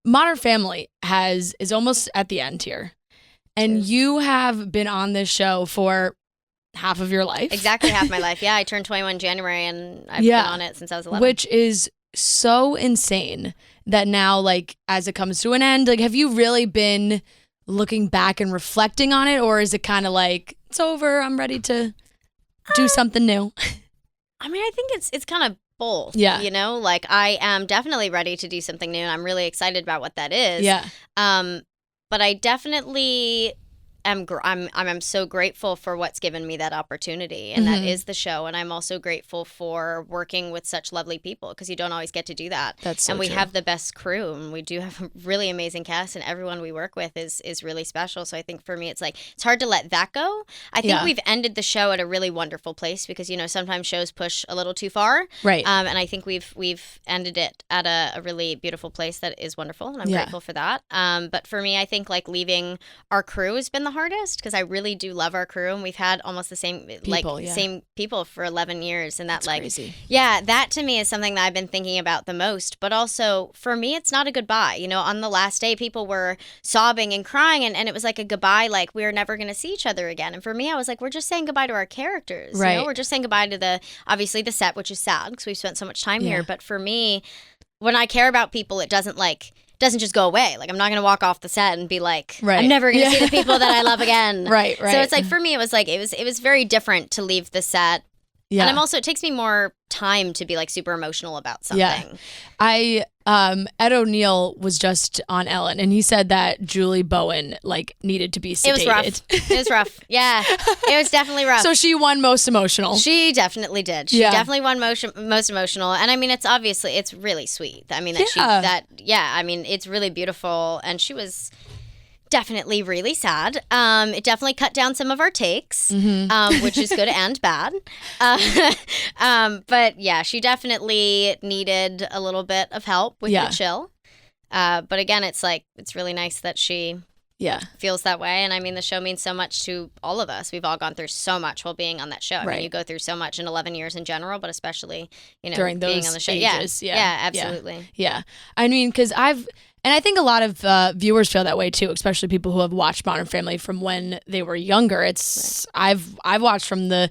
Modern Family is almost at the end here. And you have been on this show for half of your life. Exactly half my life. Yeah, I turned 21 in January, and I've been on it since I was 11. Which is so insane that now, like, as it comes to an end, like, have you really been looking back and reflecting on it, or is it kind of like, it's over, I'm ready to do something new? I mean, I think it's kind of both. Yeah. You know, like, I am definitely ready to do something new, and I'm really excited about what that is. Yeah. But I definitely I'm so grateful for what's given me that opportunity, and that is the show. And I'm also grateful for working with such lovely people, because you don't always get to do that. That's so And we true. have the best crew, and we do have a really amazing cast, and everyone we work with is really special. So I think for me, it's like, it's hard to let that go. I think we've ended the show at a really wonderful place, because, you know, sometimes shows push a little too far. Right. And I think we've ended it at a really beautiful place that is wonderful, and I'm grateful for that. But for me, I think, like, leaving our crew has been the hardest, because I really do love our crew, and we've had almost the same same people for 11 years, and that's crazy. That to me is something that I've been thinking about the most. But also for me, it's not a goodbye. You know, on the last day, people were sobbing and crying, and it was like a goodbye, like we're never going to see each other again. And for me, I was like, we're just saying goodbye to our characters. Right. You know, we're just saying goodbye to obviously the set, which is sad because we've spent so much time here. But for me, when I care about people, it doesn't just go away. Like, I'm not going to walk off the set and be like, I'm never going to see the people that I love again. Right. So it's like, for me, it was very different to leave the set. Yeah. And it takes me more time to be, like, super emotional about something. Yeah. Ed O'Neill was just on Ellen, and he said that Julie Bowen, like, needed to be sedated. It was rough. It was rough. Yeah. It was definitely rough. So she won most emotional. She definitely did. She definitely won most emotional. And I mean, it's really sweet. I mean, I mean, it's really beautiful. And she was definitely really sad. It definitely cut down some of our takes, which is good and bad. But yeah, she definitely needed a little bit of help with the chill. But again, it's really nice that she feels that way. And I mean, the show means so much to all of us. We've all gone through so much while being on that show. I mean, you go through so much in 11 years in general, but especially, you know, during being those on the show. Ages. Yeah, absolutely. Yeah. I mean, because and I think a lot of viewers feel that way too, especially people who have watched Modern Family from when they were younger. It's I've watched from the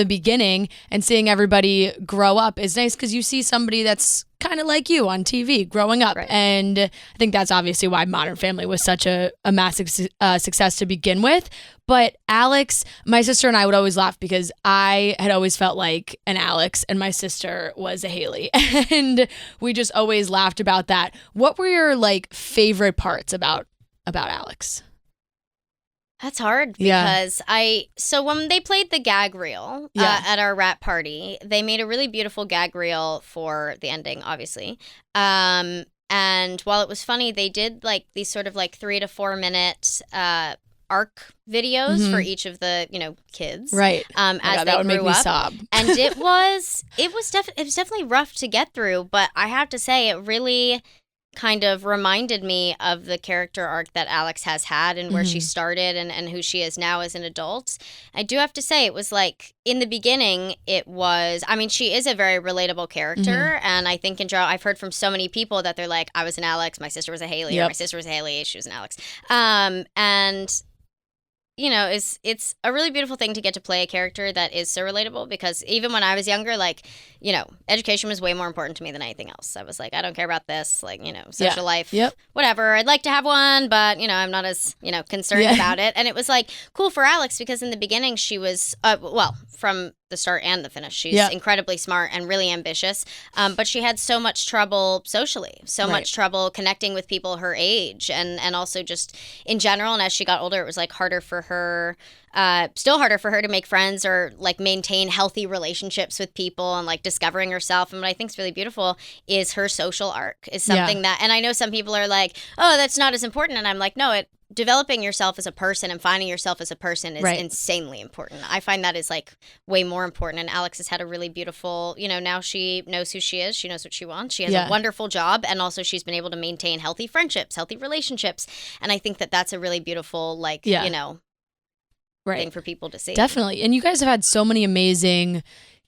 beginning, and seeing everybody grow up is nice, because you see somebody that's kind of like you on TV growing up. Right. And I think that's obviously why Modern Family was such a massive success to begin with. But Alex, my sister and I would always laugh, because I had always felt like an Alex and my sister was a Haley. And we just always laughed about that. What were your, like, favorite parts about Alex? That's hard, because so when they played the gag reel at our wrap party, they made a really beautiful gag reel for the ending, obviously. And while it was funny, they did, like, these sort of, like, 3 to 4 minute arc videos for each of the, you know, kids. Right. As they that would grew make me up. sob. And it was definitely rough to get through, but I have to say, it really kind of reminded me of the character arc that Alex has had, and where she started and who she is now as an adult. I do have to say, it was like, in the beginning, I mean, she is a very relatable character, and I think in general, I've heard from so many people that they're like, I was an Alex, my sister was a Haley, or my sister was a Haley, she was an Alex. And you know, it's a really beautiful thing to get to play a character that is so relatable, because even when I was younger, like, you know, education was way more important to me than anything else. I was like, I don't care about this, like, you know, social life, whatever. I'd like to have one, but, you know, I'm not as, you know, concerned about it. And it was, like, cool for Alex, because in the beginning she was, from the start and the finish, she's incredibly smart and really ambitious, but she had so much trouble socially, much trouble connecting with people her age, and also just in general. And as she got older, it was, like, harder for her, still harder for her to make friends or, like, maintain healthy relationships with people, and, like, discovering herself. And what I think is really beautiful is her social arc is something that, and I know some people are like, oh, that's not as important, and I'm like, no, developing yourself as a person and finding yourself as a person is insanely important. I find that is, like, way more important. And Alex has had a really beautiful, you know, now she knows who she is. She knows what she wants. She has a wonderful job. And also she's been able to maintain healthy friendships, healthy relationships. And I think that that's a really beautiful, like, you know, thing for people to see. Definitely. And you guys have had so many amazing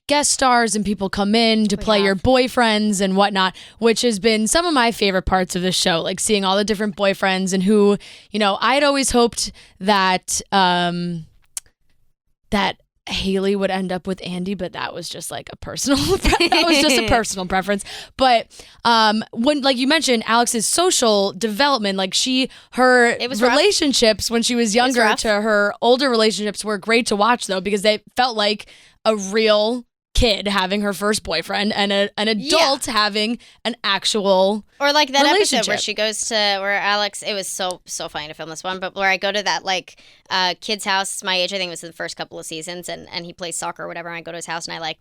guest stars and people come in to play your boyfriends and whatnot, which has been some of my favorite parts of the show, like seeing all the different boyfriends and who, you know, I'd always hoped that that Haley would end up with Andy, but that was just like a personal preference. But when, like you mentioned, Alex's social development, like her relationships when she was younger to her older relationships were great to watch, though, because they felt like a real kid having her first boyfriend and an adult having an actual or like that episode where she goes to where Alex, it was so funny to film this one, but where I go to that like kid's house, my age, I think it was the first couple of seasons, and he plays soccer or whatever, and I go to his house and I like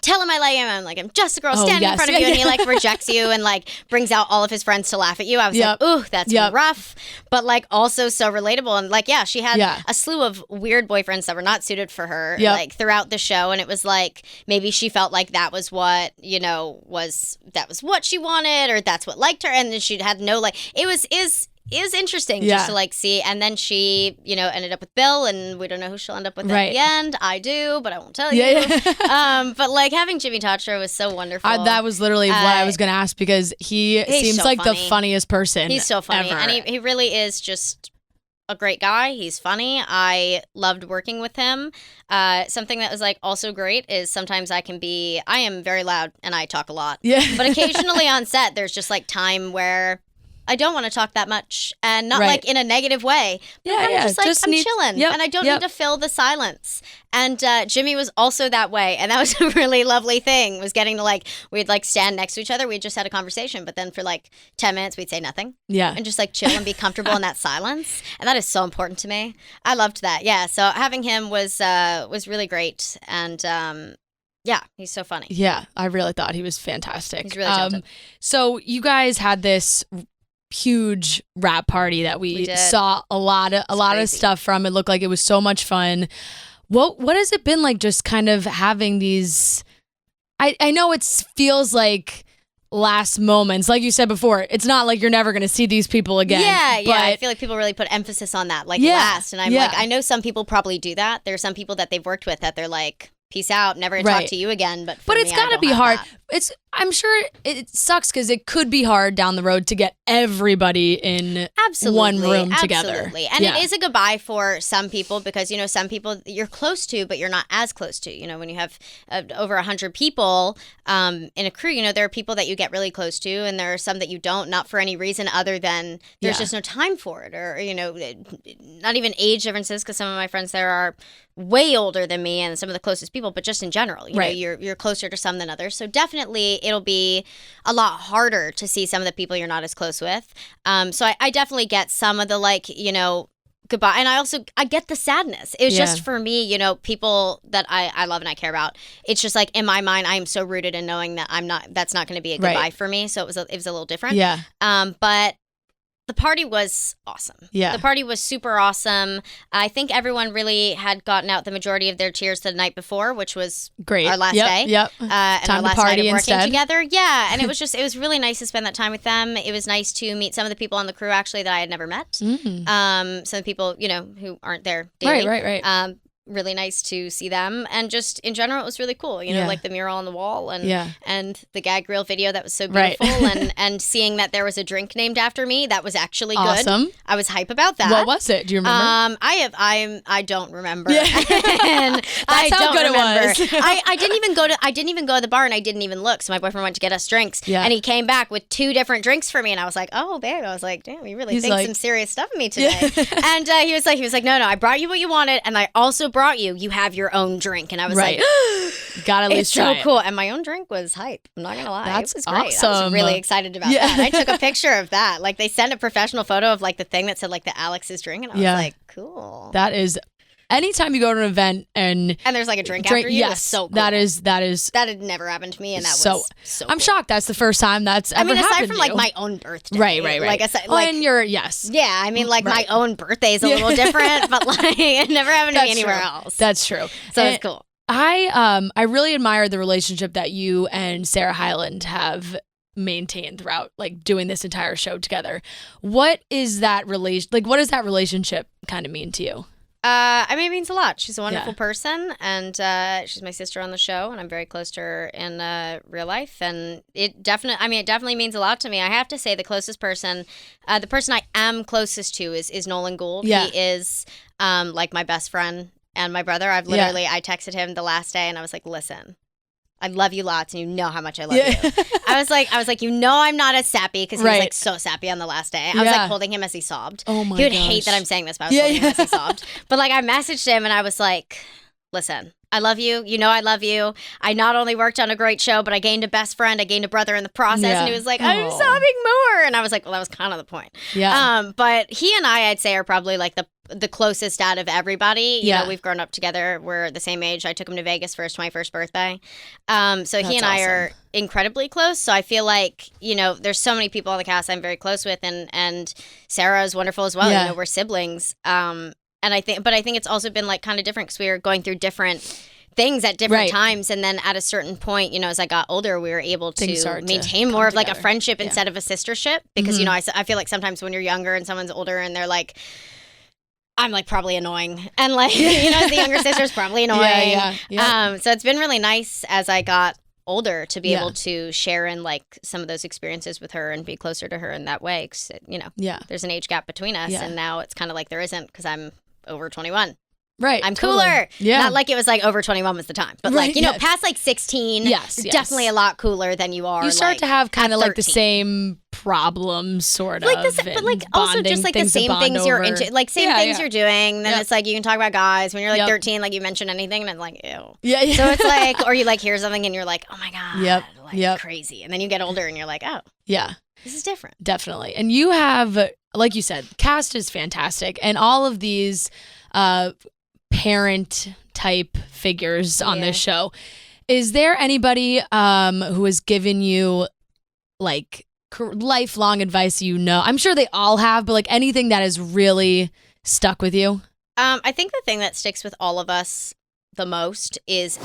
tell him I like him. I'm like, I'm just a girl standing in front of you, and he like rejects you and like brings out all of his friends to laugh at you. I was like, ooh, that's rough, but like also so relatable. And like, she had a slew of weird boyfriends that were not suited for her, like throughout the show. And it was like maybe she felt like that was what, you know, was what she wanted, or that's what liked her, and then she had no like. It is interesting just to like see. And then she, you know, ended up with Bill, and we don't know who she'll end up with at the end. I do, but I won't tell you. But like having Jimmy Tatro was so wonderful. That was literally what I was going to ask, because he seems so like funny. The funniest person. He's so funny. Ever. And he really is just a great guy. He's funny. I loved working with him. Something that was like also great is sometimes I am very loud and I talk a lot. But occasionally on set, there's just like time where I don't want to talk that much, and not like in a negative way. But I'm just like, I'm chilling, and I don't need to fill the silence. And Jimmy was also that way, and that was a really lovely thing, was getting to like, we'd like stand next to each other. We just had a conversation, but then for like 10 minutes, we'd say nothing. And just like chill and be comfortable in that silence. And that is so important to me. I loved that. Yeah. So having him was really great. And he's so funny. Yeah. I really thought he was fantastic. He's really talented. So you guys had this huge rap party that we saw a lot of stuff from. It looked like it was so much fun. What has it been like just kind of having these, I know it feels like last moments, like you said before, it's not like you're never going to see these people again. But I feel like people really put emphasis on that, like last, and I'm like, I know some people probably do that. There's some people that they've worked with that they're like, peace out, never to talk to you again. But it's got to be hard. I'm sure it sucks because it could be hard down the road to get everybody in one room together. Absolutely. And it is a goodbye for some people, because, you know, some people you're close to, but you're not as close to. You know, when you have over 100 people in a crew, you know, there are people that you get really close to, and there are some that you don't, not for any reason other than there's just no time for it, or, you know, not even age differences, because some of my friends there are way older than me and some of the closest people, but just in general, you know, you're closer to some than others. So definitely it'll be a lot harder to see some of the people you're not as close with. So I definitely get some of the, like, you know, goodbye. And I get the sadness. It was just for me, you know, people that I love and I care about. It's just like in my mind, I am so rooted in knowing that that's not going to be a goodbye for me. So it was a little different. But the party was awesome. The party was super awesome. I think everyone really had gotten out the majority of their tears the night before, which was great. Our last day. And time our last to party night of working instead. together. Yeah, and it was really nice to spend that time with them. It was nice to meet some of the people on the crew actually that I had never met. Some of the people, you know, who aren't there daily. Right. Really nice to see them, and just in general it was really cool, you know, like the mural on the wall and the gag reel video that was so beautiful, and seeing that there was a drink named after me that was actually good. Awesome. I was hype about that. What was it? Do you remember? I don't remember. And I how don't good remember. it was. I didn't even go to the bar, and I didn't even look. So my boyfriend went to get us drinks, and he came back with 2 different drinks for me, and I was like, oh babe, I was like, damn, you really think some serious stuff of me today. And he was like, no, I brought you what you wanted, and I also brought you have your own drink. And I was like, gotta at least try so cool. And my own drink was hype. I'm not gonna lie. That's it was great. awesome. I was really excited about that. I took a picture of that. Like, they sent a professional photo of like the thing that said like the Alex's drink, and I was like, cool. That is, anytime you go to an event and there's like a drink after you, it's so cool. That had never happened to me, and that was so cool. I'm shocked that's the first time that's ever happened. Aside from like my own birthday, right. Like I said, and your yeah. I mean, like my own birthday is a little different, but like it never happened to me anywhere else. That's true. So it's cool. I really admire the relationship that you and Sarah Hyland have maintained throughout, like, doing this entire show together. What is that relation? Like, what does that relationship kind of mean to you? I mean, it means a lot. She's a wonderful Yeah. person, and she's my sister on the show, and I'm very close to her in real life. And it definitely means a lot to me. I have to say, the closest person, the person I am closest to is Nolan Gould. Yeah. He is like my best friend and my brother. I texted him the last day, and I was like, listen, I love you lots, and you know how much I love you. I was like, you know, I'm not as sappy, because he was like so sappy on the last day. I was like holding him as he sobbed. Oh my He would gosh. hate that I'm saying this, but I was holding him as he sobbed. But like, I messaged him and I was like, listen, I love you. You know I love you. I not only worked on a great show, but I gained a best friend. I gained a brother in the process. Yeah. And he was like, I'm sobbing more. And I was like, well, that was kind of the point. Yeah. But he and I'd say, are probably like the closest out of everybody. You know, we've grown up together. We're the same age. I took him to Vegas for his 21st birthday. So he and I are incredibly close. So I feel like, you know, there's so many people on the cast I'm very close with, and Sarah is wonderful as well. Yeah. You know, we're siblings. And I think it's also been like kind of different, because we were going through different things at different times, and then at a certain point, you know, as I got older, we were able to maintain more of like a friendship instead of a sistership, because you know, I feel like sometimes when you're younger and someone's older and they're like, I'm like probably annoying, and like, you know, the younger sister's probably annoying. So it's been really nice as I got older to be able to share in like some of those experiences with her and be closer to her in that way, 'cause, you know, there's an age gap between us, and now it's kind of like there isn't, because I'm over 21. Right. I'm cooler. Yeah. Not like it was like over 21 was the time, but like, you know, past like 16, you're definitely a lot cooler than you are. You start like, to have kind of like the 13. same problems, sort of. Like this, but like also just like the same things you're into, like same things you're doing. Then it's like you can talk about guys when you're like 13, like you mention anything, and it's like, ew. Yeah. So it's like, or you like hear something and you're like, oh my god, Yep. crazy. And then you get older and you're like, oh, yeah, this is different. Definitely. And you have, like you said, cast is fantastic, and all of these parent type figures on this show. Is there anybody who has given you like lifelong advice? You know, I'm sure they all have, but like anything that has really stuck with you? I think the thing that sticks with all of us the most is